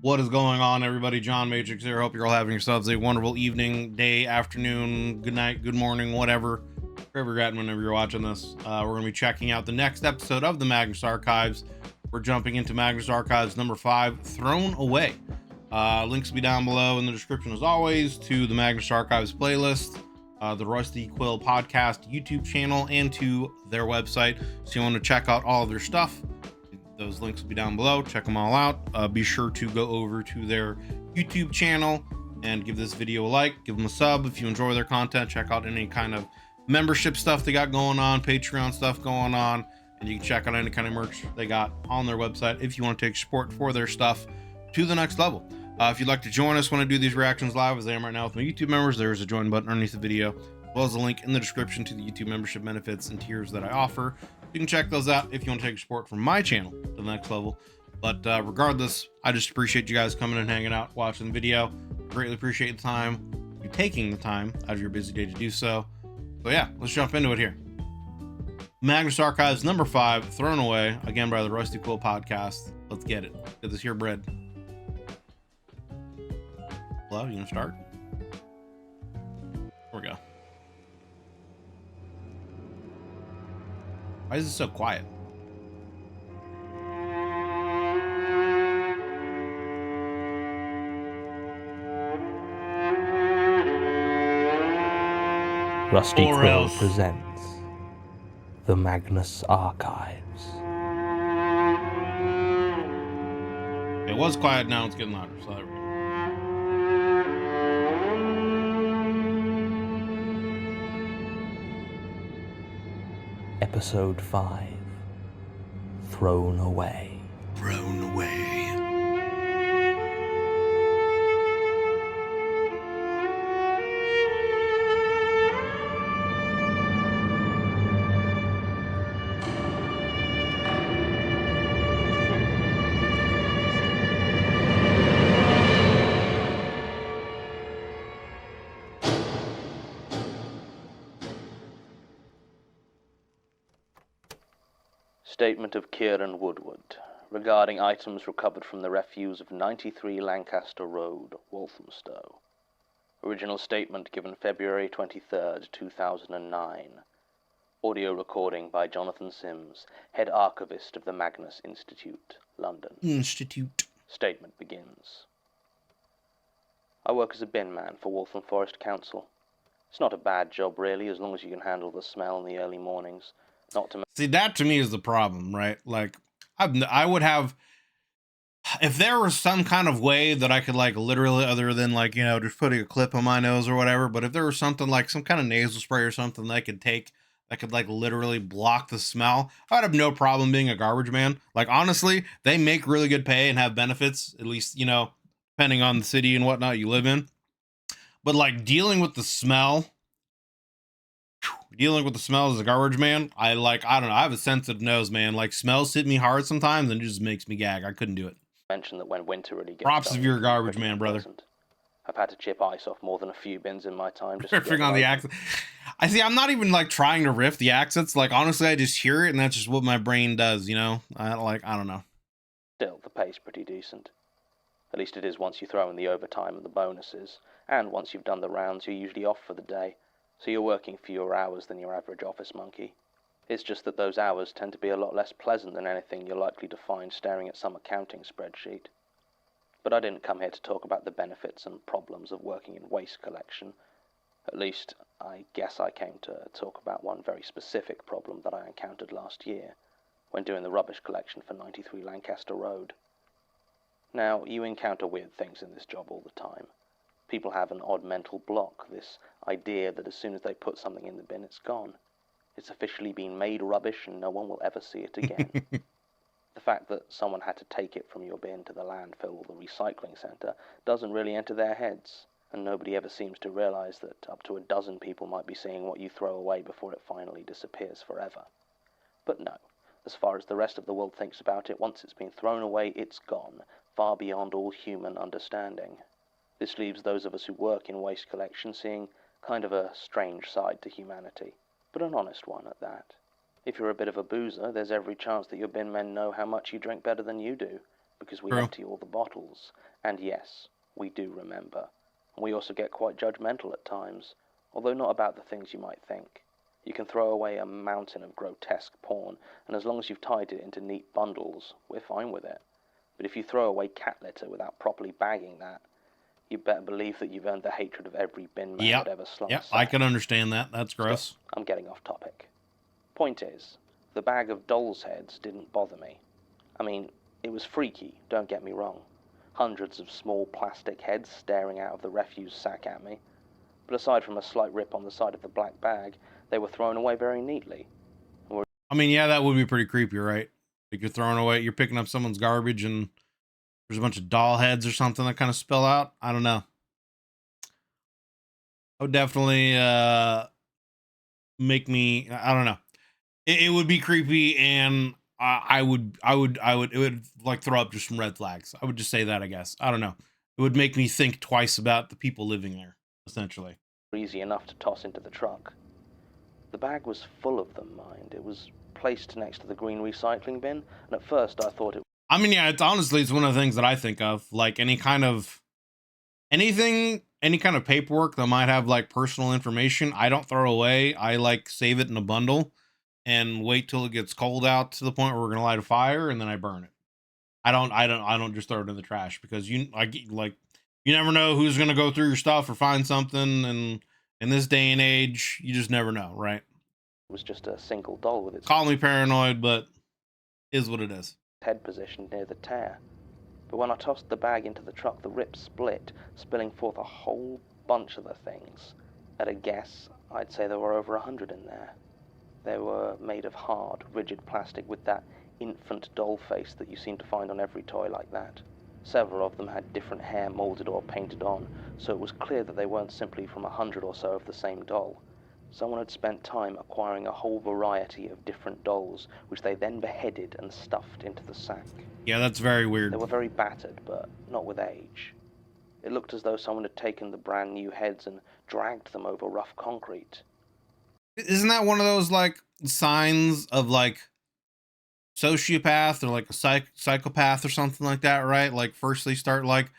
What is going on, everybody? John Matrix here. Hope you're all having yourselves a wonderful evening, day, afternoon, good night, good morning, whatever, wherever you're at whenever you're watching this. We're going to be checking out the next episode of the Magnus Archives. We're jumping into Magnus Archives number 5, Thrown Away. Links will be down below in the description, as always, to the Magnus Archives playlist, the Rusty Quill Podcast YouTube channel, and to their website. So you want to check out all of their stuff. Those links will be down below. Check them all out. Be sure to go over to their YouTube channel and give this video a like, give them a sub if you enjoy their content. Check out any kind of membership stuff they got going on, Patreon stuff going on, and you can check out any kind of merch they got on their website if you want to take support for their stuff to the next level. If you'd like to join us when I do these reactions live, as I am right now with my YouTube members, there's a join button underneath the video, as well as a link in the description to the YouTube membership benefits and tiers that I offer. You can check those out if you want to take support from my channel to the next level. But regardless, I just appreciate you guys coming and hanging out, watching the video. Greatly appreciate the time, you taking the time out of your busy day to do so. So yeah, let's jump into it here. Magnus Archives number 5, Thrown Away, again by the Rusty Quill Podcast. Let's get it. Get this here bread. Hello, you gonna start? Here we go. Why is it so quiet? Rusty Or Quill else. presents the Magnus Archives. It was quiet, now it's getting louder. So there we go. Episode 5, Thrown Away. Thrown away. Statement of Kieran Woodward regarding items recovered from the refuse of 93 Lancaster Road, Walthamstow. Original statement given February 23rd, 2009. Audio recording by Jonathan Sims, Head Archivist of the Magnus Institute, London. Institute. Statement begins. I work as a bin man for Waltham Forest Council. It's not a bad job really, as long as you can handle the smell in the early mornings. Not to See, that to me is the problem, right? Like, I would have, if there was some kind of way that I could, like, literally, other than, like, you know, just putting a clip on my nose or whatever, but if there was something like some kind of nasal spray or something that I could take that could, like, literally block the smell, I'd have no problem being a garbage man. Like, honestly, they make really good pay and have benefits, at least, you know, depending on the city and whatnot you live in. But, like, dealing with the smell as a garbage man, I don't know, I have a sensitive nose, man. Like, smells hit me hard sometimes and it just makes me gag. I couldn't do it. mention that when winter really gets Props going, if you're a it can be garbage pretty man, brother. unpleasant. I've had to chip ice off more than a few bins in my time. Just to get Riffing on them the open. accent. I see, I'm not even like trying to riff the accents. Like, honestly, I just hear it and that's just what my brain does, you know? I don't know. Still, the pay's pretty decent. At least it is once you throw in the overtime and the bonuses. And once you've done the rounds, you're usually off for the day. So you're working fewer hours than your average office monkey. It's just that those hours tend to be a lot less pleasant than anything you're likely to find staring at some accounting spreadsheet. But I didn't come here to talk about the benefits and problems of working in waste collection. At least, I guess I came to talk about one very specific problem that I encountered last year, when doing the rubbish collection for 93 Lancaster Road. Now, you encounter weird things in this job all the time. People have an odd mental block, this idea that as soon as they put something in the bin, it's gone. It's officially been made rubbish and no one will ever see it again. The fact that someone had to take it from your bin to the landfill or the recycling centre doesn't really enter their heads, and nobody ever seems to realise that up to a dozen people might be seeing what you throw away before it finally disappears forever. But no, as far as the rest of the world thinks about it, once it's been thrown away, it's gone, far beyond all human understanding. This leaves those of us who work in waste collection seeing kind of a strange side to humanity, but an honest one at that. If you're a bit of a boozer, there's every chance that your bin men know how much you drink better than you do, because we True. empty all the bottles. And yes, we do remember. And we also get quite judgmental at times, although not about the things you might think. You can throw away a mountain of grotesque porn, and as long as you've tied it into neat bundles, we're fine with it. But if you throw away cat litter without properly bagging that, you better believe that you've earned the hatred of every bin man that ever slung a Yep, sack. I can understand that. That's gross. Stop. I'm getting off topic. Point is, the bag of doll's heads didn't bother me. I mean, it was freaky, don't get me wrong. Hundreds of small plastic heads staring out of the refuse sack at me. But aside from a slight rip on the side of the black bag, they were thrown away very neatly. I mean, yeah, that would be pretty creepy, right? Like you're throwing away, you're picking up someone's garbage and there's a bunch of doll heads or something that kind of spill out. I don't know. That would definitely make me, I don't know. It would be creepy, and it would like throw up just some red flags. I would just say that, I guess. I don't know. It would make me think twice about the people living there, essentially. Easy enough to toss into the truck. The bag was full of them, mind. It was placed next to the green recycling bin, and at first I thought it... I mean, yeah, it's one of the things that I think of, like any kind of paperwork that might have like personal information, I don't throw away. I like save it in a bundle and wait till it gets cold out to the point where we're gonna light a fire, and then I burn it. I don't just throw it in the trash, because you never know who's gonna go through your stuff or find something, and in this day and age, you just never know, right? It was just a single doll with its... Call me paranoid, but is what it is. ...head positioned near the tear. But when I tossed the bag into the truck, the rip split, spilling forth a whole bunch of the things. At a guess, I'd say there were over 100 in there. They were made of hard, rigid plastic with that infant doll face that you seem to find on every toy like that. Several of them had different hair molded or painted on, so it was clear that they weren't simply from 100 or so of the same doll. Someone had spent time acquiring a whole variety of different dolls, which they then beheaded and stuffed into the sack. Yeah, that's very weird. They were very battered, but not with age. It looked as though someone had taken the brand new heads and dragged them over rough concrete. Isn't that one of those like signs of like sociopath or like a psychopath or something like that, right? Like first they start like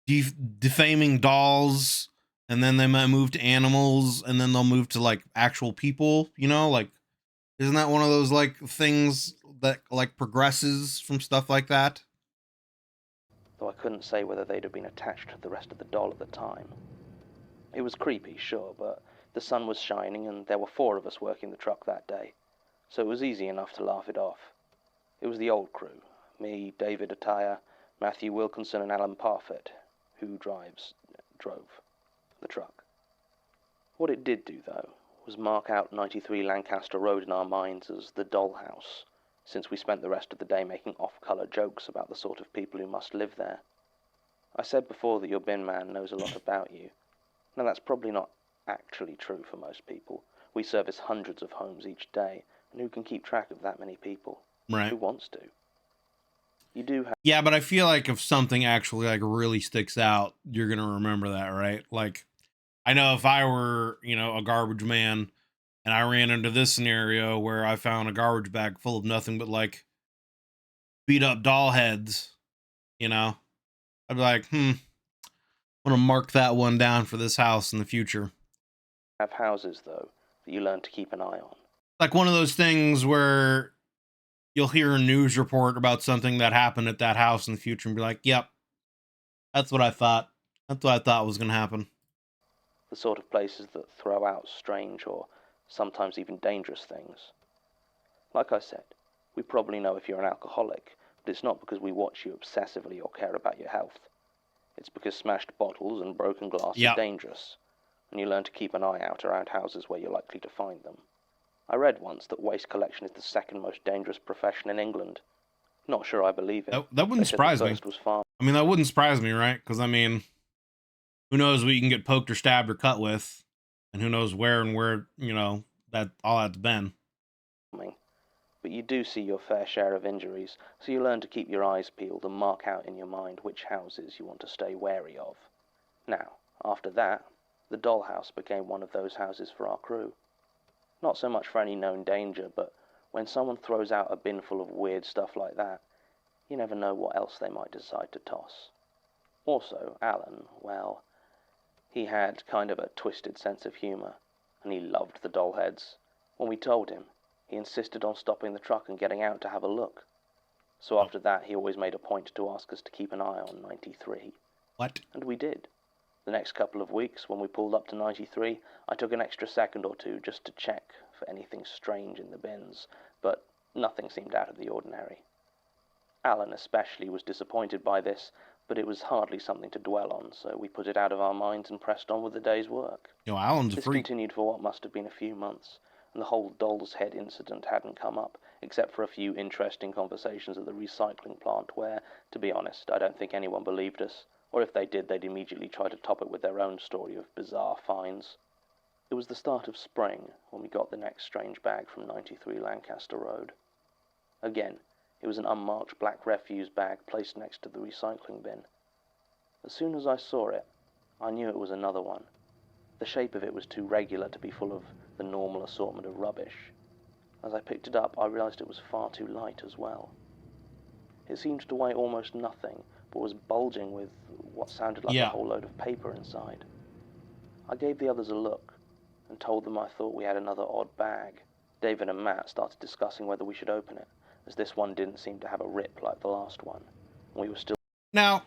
defaming dolls, and then they might move to animals, and then they'll move to like actual people, you know? Like, isn't that one of those like things that like progresses from stuff like that? Though I couldn't say whether they'd have been attached to the rest of the doll at the time. It was creepy, sure, but the sun was shining and there were 4 of us working the truck that day, so it was easy enough to laugh it off. It was the old crew, me, David Atiyah, Matthew Wilkinson and Alan Parfit, who drove the truck. What it did do, though, was mark out 93 Lancaster Road in our minds as the dollhouse, since we spent the rest of the day making off-colour jokes about the sort of people who must live there. I said before that your bin man knows a lot about you. Now that's probably not actually true for most people. We service hundreds of homes each day, and who can keep track of that many people? Right. Who wants to? You do have... Yeah, but I feel like if something actually like really sticks out, you're gonna remember that, right? Like, I know if I were, a garbage man and I ran into this scenario where I found a garbage bag full of nothing but like beat up doll heads, I'd be like, I'm gonna mark that one down for this house in the future. Have houses, though, that you learn to keep an eye on. Like one of those things where you'll hear a news report about something that happened at that house in the future and be like, yep, that's what I thought. That's what I thought was going to happen. The sort of places that throw out strange or sometimes even dangerous things. Like I said, we probably know if you're an alcoholic, but it's not because we watch you obsessively or care about your health. It's because smashed bottles and broken glass are dangerous, and you learn to keep an eye out around houses where you're likely to find them. I read once that waste collection is the second most dangerous profession in England. Not sure I believe it. That wouldn't surprise me. I mean, that wouldn't surprise me, right? Because, I mean, who knows what you can get poked or stabbed or cut with, and who knows where, that all that's been. But you do see your fair share of injuries, so you learn to keep your eyes peeled and mark out in your mind which houses you want to stay wary of. Now, after that, the dollhouse became one of those houses for our crew. Not so much for any known danger, but when someone throws out a bin full of weird stuff like that, You never know what else they might decide to toss. Also, Alan, well, he had kind of a twisted sense of humour, and he loved the doll heads. When we told him, he insisted on stopping the truck and getting out to have a look. So after that, he always made a point to ask us to keep an eye on 93. What? And we did. The next couple of weeks, when we pulled up to 93, I took an extra second or two just to check for anything strange in the bins, but nothing seemed out of the ordinary. Alan especially was disappointed by this, but it was hardly something to dwell on, so we put it out of our minds and pressed on with the day's work. Yo, Alan's a This freak. continued for what must have been a few months, and the whole doll's head incident hadn't come up, except for a few interesting conversations at the recycling plant where, to be honest, I don't think anyone believed us, or if they did, they'd immediately try to top it with their own story of bizarre finds. It was the start of spring when we got the next strange bag from 93 Lancaster Road. Again, it was an unmarked black refuse bag placed next to the recycling bin. As soon as I saw it, I knew it was another one. The shape of it was too regular to be full of the normal assortment of rubbish. As I picked it up, I realized it was far too light as well. It seemed to weigh almost nothing, but was bulging with what sounded like a whole load of paper inside. I gave the others a look and told them I thought we had another odd bag. David and Matt started discussing whether we should open it, as this one didn't seem to have a rip like the last one, and we were still... Now,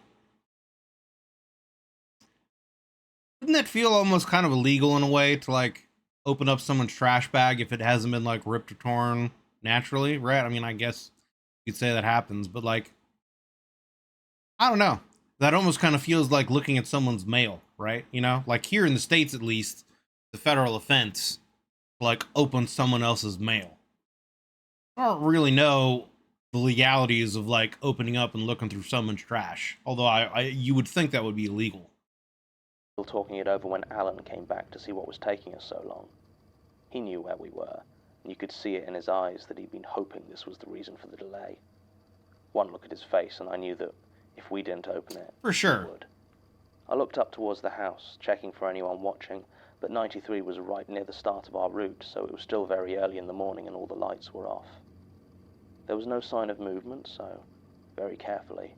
wouldn't that feel almost kind of illegal in a way to, like, open up someone's trash bag if it hasn't been, like, ripped or torn naturally, right? I mean, I guess you'd say that happens, but, like, I don't know. That almost kind of feels like looking at someone's mail, right? You know, like here in the States, at least, the federal offense to, like, open someone else's mail. I don't really know the legalities of, like, opening up and looking through someone's trash. Although you would think that would be illegal. Talking it over when Alan came back to see what was taking us so long. He knew where we were, and you could see it in his eyes that he'd been hoping this was the reason for the delay. One look at his face, and I knew that if we didn't open it, for sure, he would. I looked up towards the house, checking for anyone watching, but 93 was right near the start of our route, so it was still very early in the morning and all the lights were off. There was no sign of movement, so, very carefully,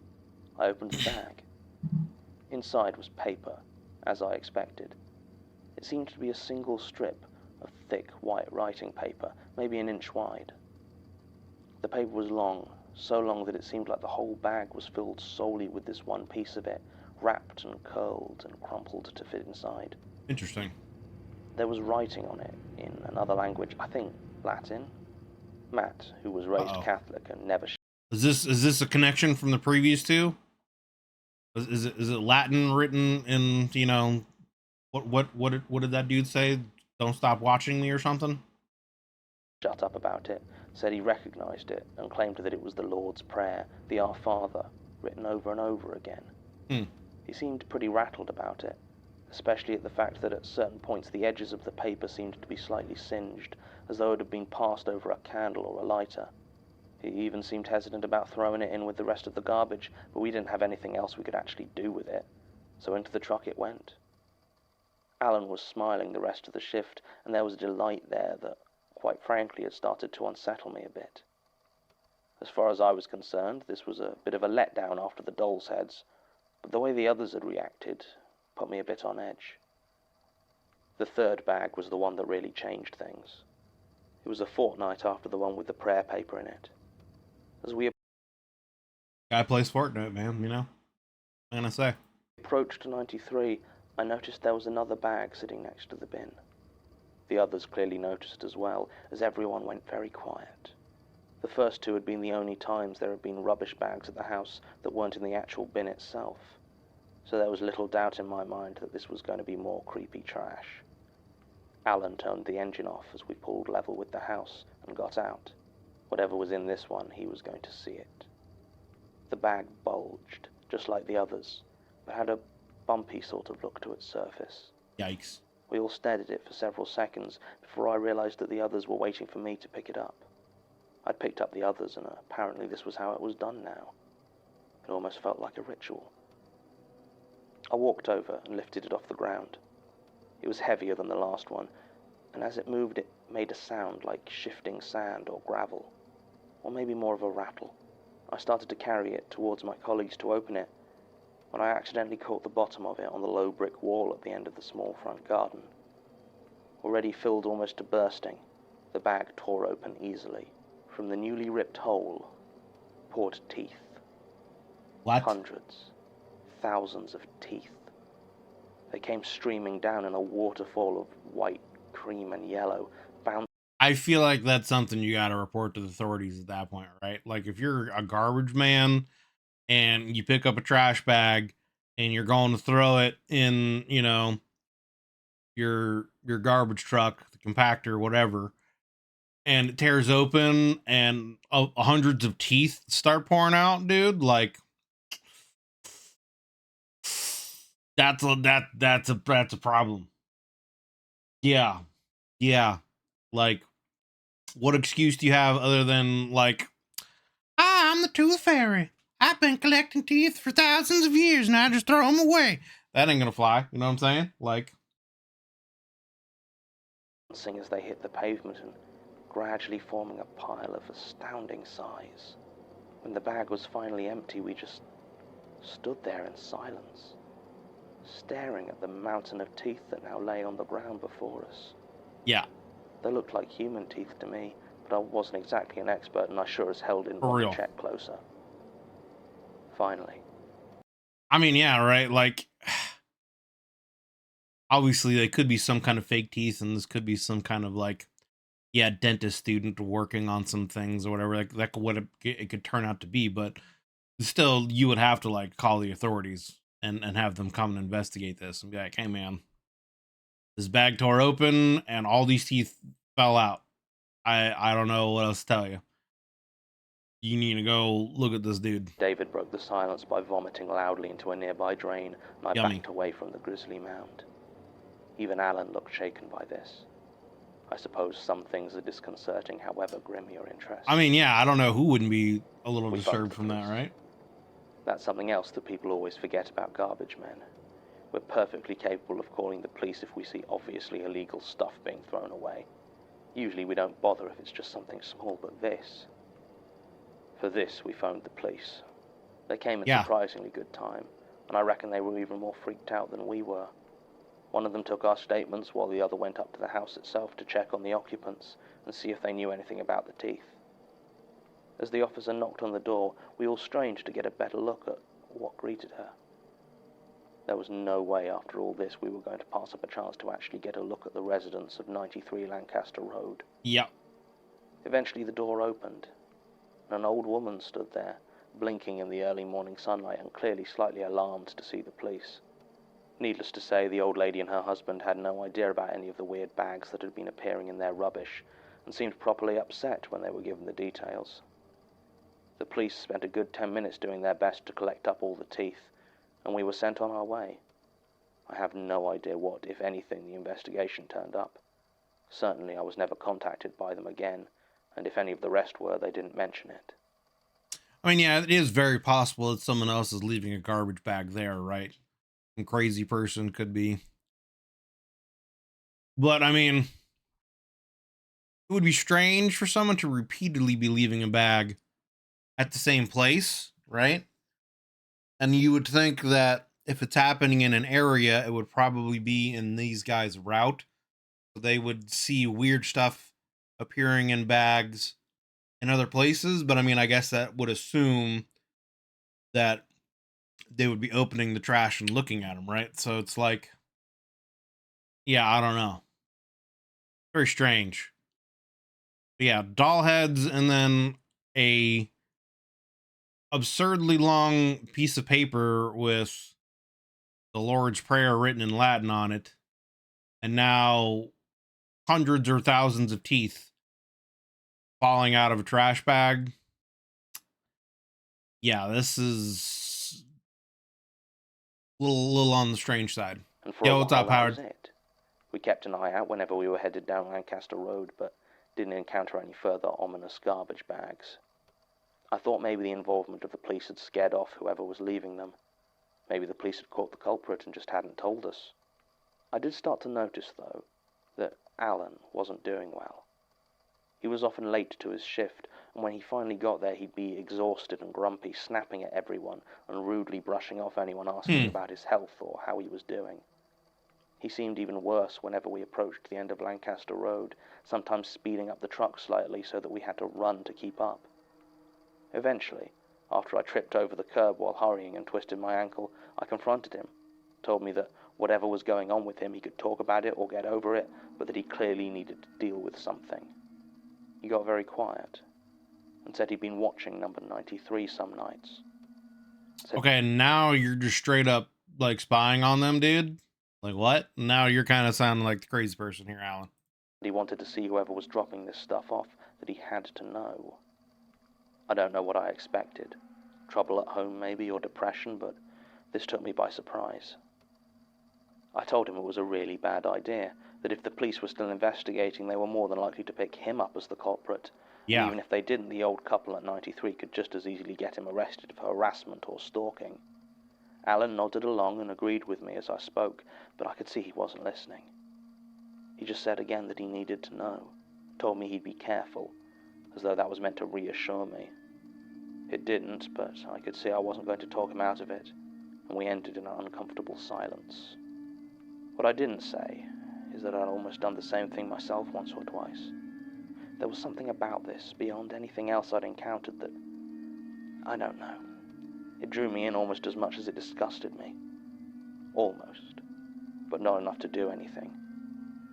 I opened the bag. Inside was paper, as I expected. It seemed to be a single strip of thick white writing paper, maybe an inch wide. The paper was long, so long that it seemed like the whole bag was filled solely with this one piece of it, wrapped and curled and crumpled to fit inside. Interesting. There was writing on it in another language, I think Latin. Matt, who was raised Catholic and never... Is this a connection from the previous two? Is it Latin written in, you know, what did that dude say? Don't stop watching me or something? Shut up about it, said he recognized it and claimed that it was the Lord's Prayer, the Our Father, written over and over again. He seemed pretty rattled about it, especially at the fact that at certain points the edges of the paper seemed to be slightly singed, as though it had been passed over a candle or a lighter. He even seemed hesitant about throwing it in with the rest of the garbage, but we didn't have anything else we could actually do with it, so into the truck it went. Alan was smiling the rest of the shift, and there was a delight there that, quite frankly, had started to unsettle me a bit. As far as I was concerned, this was a bit of a letdown after the doll's heads, but the way the others had reacted put me a bit on edge. The third bag was the one that really changed things. It was a fortnight after the one with the prayer paper in it. As we Guy plays Fortnite, man, you know? What am I gonna say? approached 93, I noticed there was another bag sitting next to the bin. The others clearly noticed as well, as everyone went very quiet. The first two had been the only times there had been rubbish bags at the house that weren't in the actual bin itself, so there was little doubt in my mind that this was going to be more creepy trash. Alan turned the engine off as we pulled level with the house and got out. Whatever was in this one, he was going to see it. The bag bulged, just like the others, but had a bumpy sort of look to its surface. Yikes. We all stared at it for several seconds before I realized that the others were waiting for me to pick it up. I'd picked up the others, and apparently this was how it was done now. It almost felt like a ritual. I walked over and lifted it off the ground. It was heavier than the last one, and as it moved it made a sound like shifting sand or gravel, or maybe more of a rattle. I started to carry it towards my colleagues to open it, when I accidentally caught the bottom of it on the low brick wall at the end of the small front garden. Already filled almost to bursting, the bag tore open easily. From the newly ripped hole poured teeth. What? Hundreds, thousands of teeth. They came streaming down in a waterfall of white, cream, and yellow, bound. I feel like that's something you got to report to the authorities at that point, right? Like if you're a garbage man and you pick up a trash bag and you're going to throw it in, you know, your garbage truck, the compactor, whatever, and it tears open and hundreds of teeth start pouring out, dude, like that's a problem. Yeah. Yeah. Like what excuse do you have other than like, I'm the tooth fairy. I've been collecting teeth for thousands of years and I just throw them away. That ain't gonna fly. You know what I'm saying? Like, As they hit the pavement and gradually forming a pile of astounding size. When the bag was finally empty, we just stood there in silence, staring at the mountain of teeth that now lay on the ground before us. yeah. They looked like human teeth to me, but I wasn't exactly an expert, and I sure as hell didn't For want real. to check closer. Finally. I mean, yeah, right. Like, obviously, they could be some kind of fake teeth, and this could be some kind of like, yeah, dentist student working on some things or whatever. Like, that could what it could turn out to be. But still, you would have to like call the authorities and have them come and investigate this and be like, hey, man, this bag tore open and all these teeth fell out. I don't know what else to tell you. You need to go look at this dude. David broke the silence by vomiting loudly into a nearby drain, and I Yummy. backed away from the grisly mound. Even Alan looked shaken by this. I suppose some things are disconcerting, however grim your interest. I mean, yeah, I don't know who wouldn't be a little We disturbed phoned from the that, police. right? That's something else that people always forget about garbage men. We're perfectly capable of calling the police if we see obviously illegal stuff being thrown away. Usually we don't bother if it's just something small, but this... For this, we phoned the police. They came in surprisingly good time, and I reckon they were even more freaked out than we were. One of them took our statements while the other went up to the house itself to check on the occupants and see if they knew anything about the teeth. As the officer knocked on the door, we all strained to get a better look at what greeted her. There was no way after all this we were going to pass up a chance to actually get a look at the residents of 93 Lancaster Road. Yep. Eventually the door opened, and an old woman stood there, blinking in the early morning sunlight and clearly slightly alarmed to see the police. Needless to say, the old lady and her husband had no idea about any of the weird bags that had been appearing in their rubbish, and seemed properly upset when they were given the details. The police spent a good 10 minutes doing their best to collect up all the teeth, and we were sent on our way. I have no idea what, if anything, the investigation turned up. Certainly I was never contacted by them again, and if any of the rest were, they didn't mention it. I mean, yeah, it is very possible that someone else is leaving a garbage bag there, right? Some crazy person could be. But, I mean, it would be strange for someone to repeatedly be leaving a bag at the same place, right? And you would think that if it's happening in an area, it would probably be in these guys' route. So they would see weird stuff appearing in bags in other places. But I mean, I guess that would assume that they would be opening the trash and looking at them, right? So it's like, yeah, I don't know. Very strange. But yeah, doll heads and then a absurdly long piece of paper with the Lord's Prayer written in Latin on it, and now hundreds or thousands of teeth falling out of a trash bag. Yeah, this is a little on the strange side. And for Yo, a what's while, up, that Howard? was it. We kept an eye out whenever we were headed down Lancaster Road, but didn't encounter any further ominous garbage bags. I thought maybe the involvement of the police had scared off whoever was leaving them. Maybe the police had caught the culprit and just hadn't told us. I did start to notice, though, that Alan wasn't doing well. He was often late to his shift, and when he finally got there, he'd be exhausted and grumpy, snapping at everyone and rudely brushing off anyone asking about his health or how he was doing. He seemed even worse whenever we approached the end of Lancaster Road, sometimes speeding up the truck slightly so that we had to run to keep up. Eventually, after I tripped over the curb while hurrying and twisted my ankle, I confronted him, told me that whatever was going on with him, he could talk about it or get over it, but that he clearly needed to deal with something. He got very quiet and said he'd been watching number 93 some nights. Okay, now you're just straight up like spying on them, dude. Like what? Now you're kind of sounding like the crazy person here, Alan. He wanted to see whoever was dropping this stuff off, that he had to know. I don't know what I expected. Trouble at home maybe, or depression, but this took me by surprise. I told him it was a really bad idea, that if the police were still investigating, they were more than likely to pick him up as the culprit. Yeah. And even if they didn't, the old couple at 93 could just as easily get him arrested for harassment or stalking. Alan nodded along and agreed with me as I spoke, but I could see he wasn't listening. He just said again that he needed to know, told me he'd be careful, as though that was meant to reassure me. It didn't, but I could see I wasn't going to talk him out of it, and we ended in an uncomfortable silence. What I didn't say is that I'd almost done the same thing myself once or twice. There was something about this, beyond anything else I'd encountered, that, I don't know, it drew me in almost as much as it disgusted me. Almost, but not enough to do anything.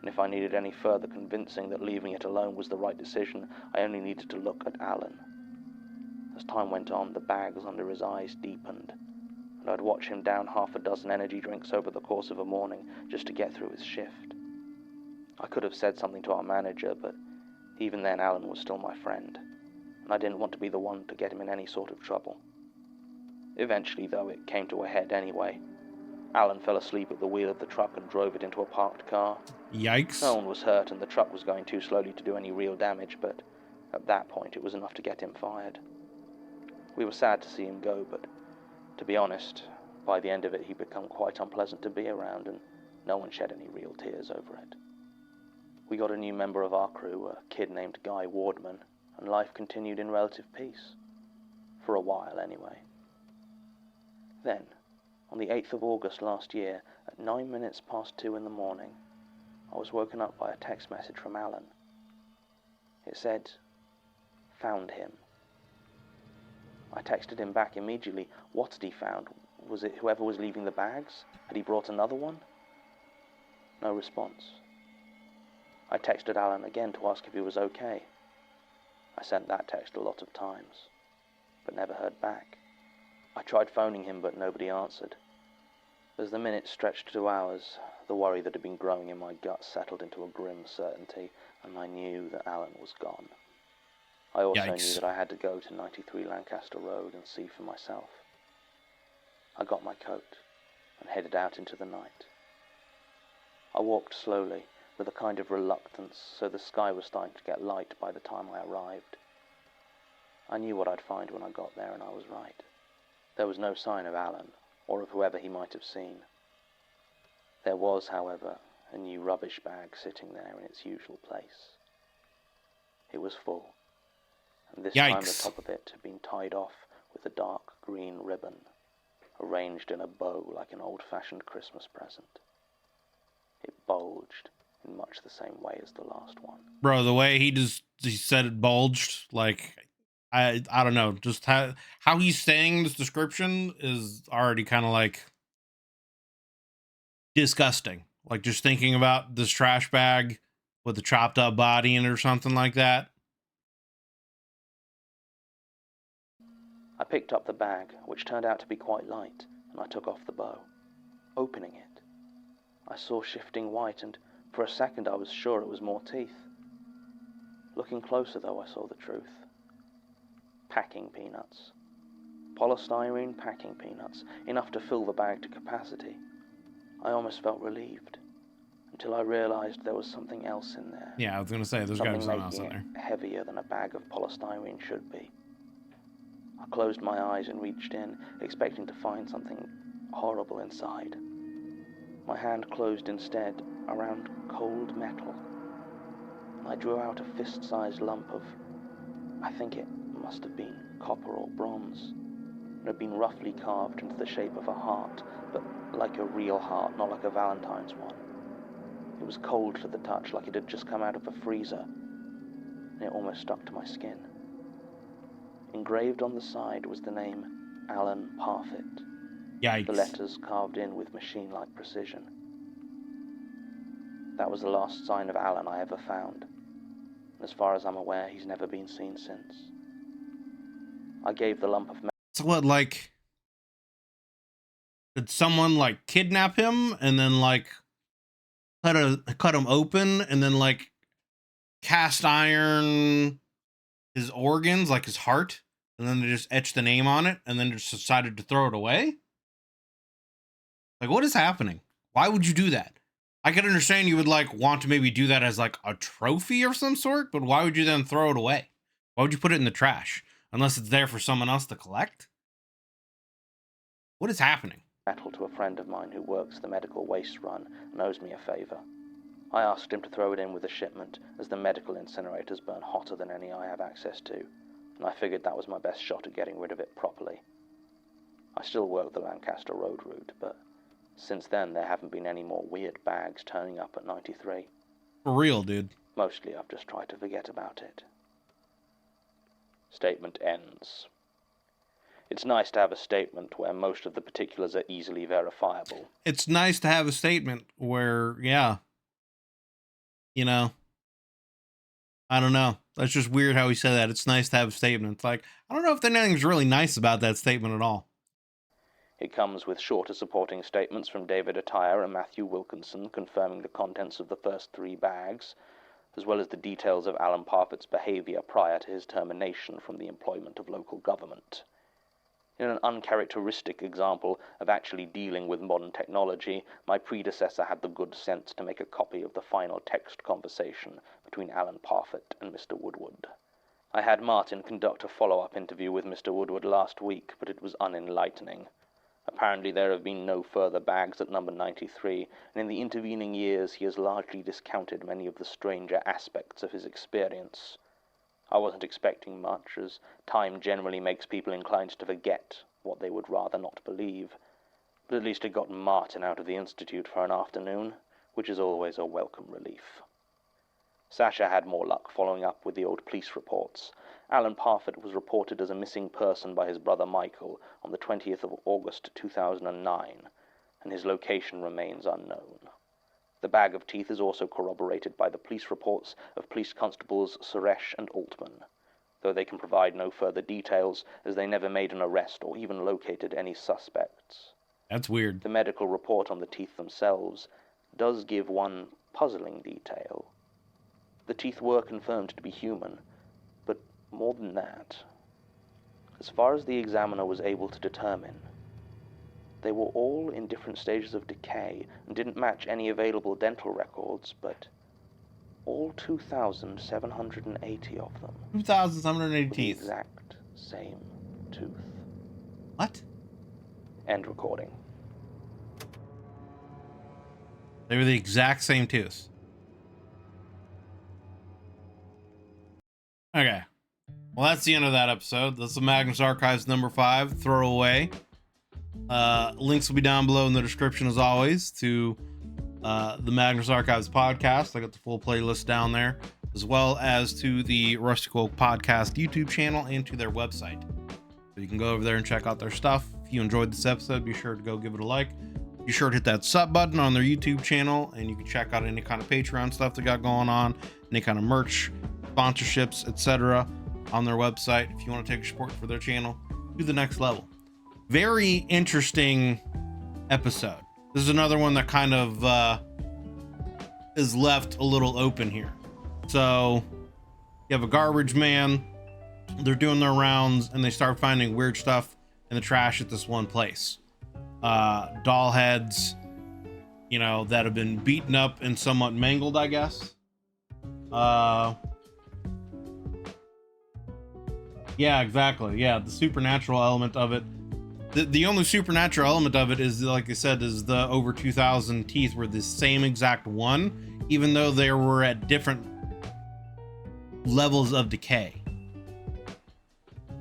And if I needed any further convincing that leaving it alone was the right decision, I only needed to look at Alan. As time went on, the bags under his eyes deepened, and I'd watch him down half a dozen energy drinks over the course of a morning just to get through his shift. I could have said something to our manager, but even then Alan was still my friend, and I didn't want to be the one to get him in any sort of trouble. Eventually, though, it came to a head anyway. Alan fell asleep at the wheel of the truck and drove it into a parked car. Yikes. No one was hurt and the truck was going too slowly to do any real damage, but at that point it was enough to get him fired. We were sad to see him go, but to be honest, by the end of it he'd become quite unpleasant to be around, and no one shed any real tears over it. We got a new member of our crew, a kid named Guy Wardman, and life continued in relative peace. For a while, anyway. Then, on the 8th of August last year, at 9 minutes past 2 in the morning, I was woken up by a text message from Alan. It said, "Found him." I texted him back immediately. What had he found? Was it whoever was leaving the bags? Had he brought another one? No response. I texted Alan again to ask if he was okay. I sent that text a lot of times, but never heard back. I tried phoning him, but nobody answered. As the minutes stretched to hours, the worry that had been growing in my gut settled into a grim certainty, and I knew that Alan was gone. I also knew that I had to go to 93 Lancaster Road and see for myself. I got my coat and headed out into the night. I walked slowly, with a kind of reluctance, so the sky was starting to get light by the time I arrived. I knew what I'd find when I got there, and I was right. There was no sign of Alan, or of whoever he might have seen. There was, however, a new rubbish bag sitting there in its usual place. It was full, and this time the top of it had been tied off with a dark green ribbon, arranged in a bow like an old-fashioned Christmas present. It bulged in much the same way as the last one. Bro, the way he said it bulged, like, I don't know, just how he's saying this description is already kind of like disgusting. Like just thinking about this trash bag with a chopped up body in it or something like that. I picked up the bag, which turned out to be quite light, and I took off the bow. Opening it, I saw shifting white, and for a second I was sure it was more teeth. Looking closer, though, I saw the truth. Packing peanuts. Polystyrene packing peanuts, enough to fill the bag to capacity. I almost felt relieved, until I realized there was something else in there. Yeah, I was going to say, there's got to be something else in there. Heavier than a bag of polystyrene should be. I closed my eyes and reached in, expecting to find something horrible inside. My hand closed instead around cold metal. I drew out a fist-sized lump of I think it must have been copper or bronze. It had been roughly carved into the shape of a heart, but like a real heart, not like a Valentine's one. It was cold to the touch, like it had just come out of a freezer, and it almost stuck to my skin. Engraved on the side was the name Alan Parfit. Yikes. The letters carved in with machine-like precision. That was the last sign of Alan I ever found. And as far as I'm aware, he's never been seen since. I gave the lump of So what, like, did someone like kidnap him and then like cut him open and then like cast iron his organs, like his heart, and then they just etched the name on it and then just decided to throw it away? Like, what is happening? Why would you do that? I could understand you would like want to maybe do that as like a trophy of some sort, but why would you then throw it away? Why would you put it in the trash unless it's there for someone else to collect? What is happening? metal to a friend of mine who works the medical waste run and owes me a favor. I asked him to throw it in with the shipment, as the medical incinerators burn hotter than any I have access to, and I figured that was my best shot at getting rid of it properly. I still work the Lancaster Road route, but since then there haven't been any more weird bags turning up at 93. For real, dude. Mostly I've just tried to forget about it. Statement ends. It's nice to have a statement where most of the particulars are easily verifiable. It's nice to have a statement where, yeah, you know, I don't know. That's just weird how he said that. It's nice to have a statement. It's like, I don't know if anything's really nice about that statement at all. It comes with shorter supporting statements from David Attire and Matthew Wilkinson confirming the contents of the first 3 bags, as well as the details of Alan Parfit's behavior prior to his termination from the employment of local government. In an uncharacteristic example of actually dealing with modern technology, my predecessor had the good sense to make a copy of the final text conversation between Alan Parfit and Mr. Woodward. I had Martin conduct a follow-up interview with Mr. Woodward last week, but it was unenlightening. Apparently there have been no further bags at number 93, and in the intervening years he has largely discounted many of the stranger aspects of his experience. I wasn't expecting much, as time generally makes people inclined to forget what they would rather not believe, but at least it got Martin out of the Institute for an afternoon, which is always a welcome relief. Sasha had more luck following up with the old police reports. Alan Parfit was reported as a missing person by his brother Michael on the 20th of August 2009, and his location remains unknown. The bag of teeth is also corroborated by the police reports of police constables Suresh and Altman, though they can provide no further details as they never made an arrest or even located any suspects. That's weird. The medical report on the teeth themselves does give one puzzling detail. The teeth were confirmed to be human, but more than that, as far as the examiner was able to determine, they were all in different stages of decay and didn't match any available dental records, but all 2,780 of them. 2,780 teeth. The exact same tooth. What? End recording. They were the exact same tooth. Okay. Well, that's the end of that episode. That's the Magnus Archives number 5, Throwaway. Links will be down below in the description as always to the Magnus Archives podcast. I got the full playlist down there, as well as to the Rusty Quill Podcast YouTube channel and to their website. So you can go over there and check out their stuff. If you enjoyed this episode, be sure to go give it a like. Be sure to hit that sub button on their YouTube channel, and you can check out any kind of Patreon stuff they got going on, any kind of merch, sponsorships, etc. on their website. If you want to take support for their channel to the next level. Very interesting episode. This is another one that kind of is left a little open here. So you have a garbage man, they're doing their rounds, and they start finding weird stuff in the trash at this one place. Doll heads, you know, that have been beaten up and somewhat mangled, I guess. Yeah, exactly. Yeah, the supernatural element of it. The only supernatural element of it is, like I said, is the over 2,000 teeth were the same exact one, even though they were at different levels of decay.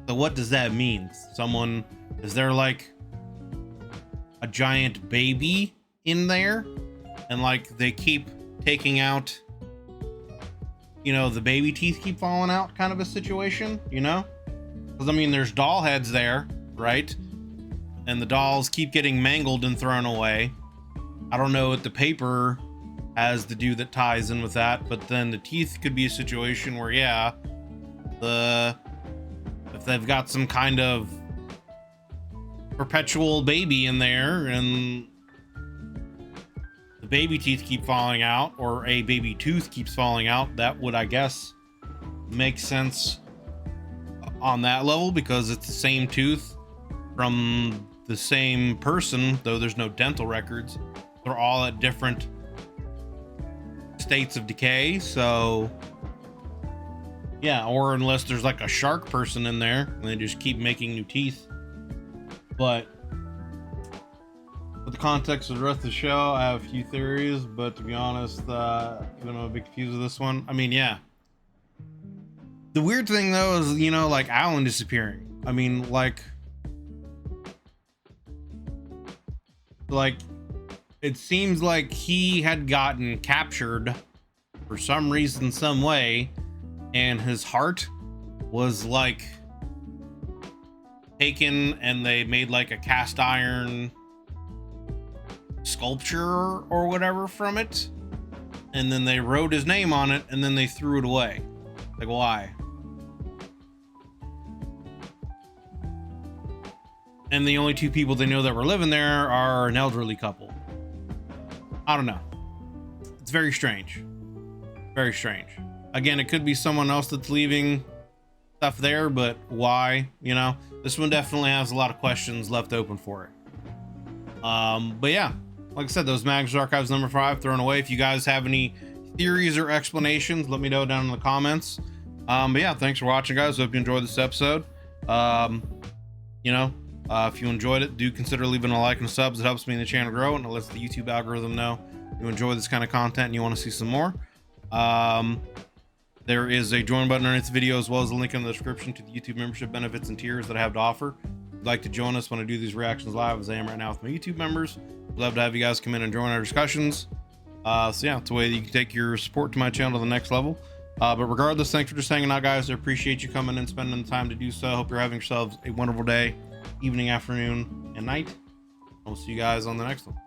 So what does that mean? Is there like a giant baby in there? And like they keep taking out, you know, the baby teeth keep falling out kind of a situation, you know? Because I mean, there's doll heads there, right? And the dolls keep getting mangled and thrown away. I don't know what the paper has to do that ties in with that, but then the teeth could be a situation where, yeah, if they've got some kind of perpetual baby in there and the baby teeth keep falling out, or a baby tooth keeps falling out, that would, I guess, make sense on that level, because it's the same tooth from the same person, though there's no dental records. They're all at different states of decay. So yeah, or unless there's like a shark person in there and they just keep making new teeth. But for the context of the rest of the show, I have a few theories, but to be honest, even though I'm a bit confused with this one, I mean, yeah. The weird thing though is, you know, like Alan disappearing. I mean, like it seems like he had gotten captured for some reason, some way, and his heart was like taken and they made like a cast iron sculpture or whatever from it, and then they wrote his name on it and then they threw it away. Like, why? And the only two people they know that were living there are an elderly couple. I don't know. It's very strange. Very strange. Again, it could be someone else that's leaving stuff there, but why? You know, this one definitely has a lot of questions left open for it. But yeah, like I said, those Magnus Archives number 5 thrown away. If you guys have any theories or explanations, let me know down in the comments. But yeah, thanks for watching, guys. Hope you enjoyed this episode. You know, if you enjoyed it, do consider leaving a like and a sub. It helps me in the channel grow, and it lets the YouTube algorithm know you enjoy this kind of content and you want to see some more. There is a join button underneath the video, as well as a link in the description to the YouTube membership benefits and tiers that I have to offer. If you'd like to join us when I do these reactions live, as I am right now with my YouTube members, I'd love to have you guys come in and join our discussions. So yeah, it's a way that you can take your support to my channel to the next level. But regardless, thanks for just hanging out, guys. I appreciate you coming and spending the time to do so. Hope you're having yourselves a wonderful day, evening, afternoon, and night. I'll see you guys on the next one.